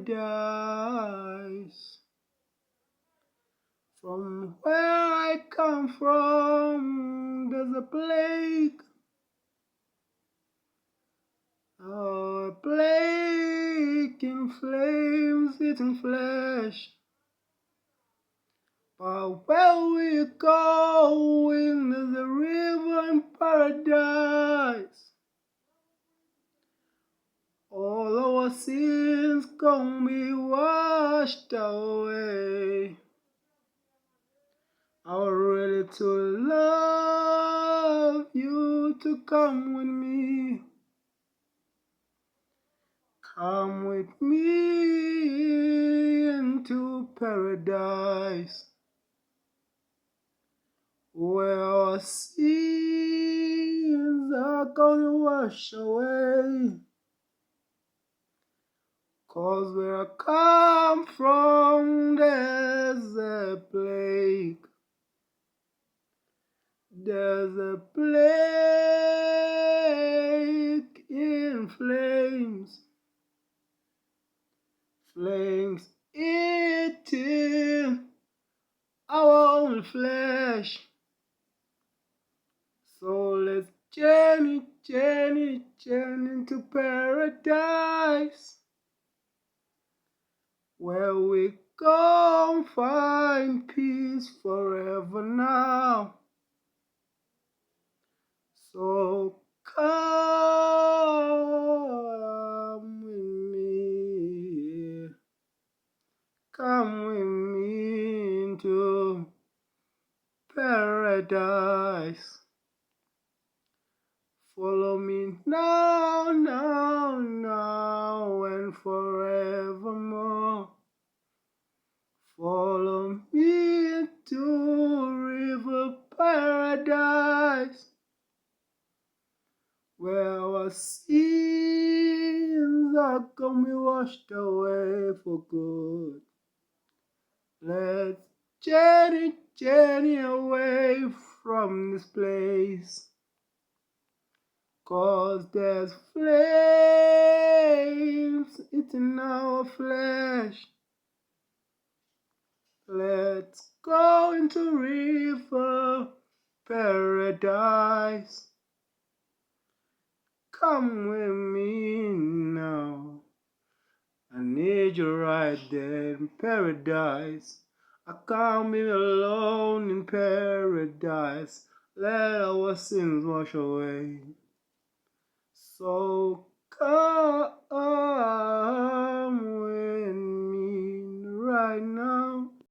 paradise. From where I come from, there's a plague. A plague in flames eating flesh. But where we going, there's a river in paradise. All our sins gonna be washed away. I'm ready to love you, to come with me. Come with me into paradise, where our sins are gonna wash away. 'Cause where I come from, there's a plague. There's a plague in flames. Flames eating our own flesh. So let's journey to paradise, where we gon' find peace forever now. So come with me, come with me into paradise. Follow me now, and forevermore. Follow me to river paradise, where our sins are gonna be washed away for good. Let's journey away from this place, 'cause there's flames eating our flesh. Let's go into river paradise. Come with me now. I need you right there in paradise. I can't be alone in paradise. Let our sins wash away.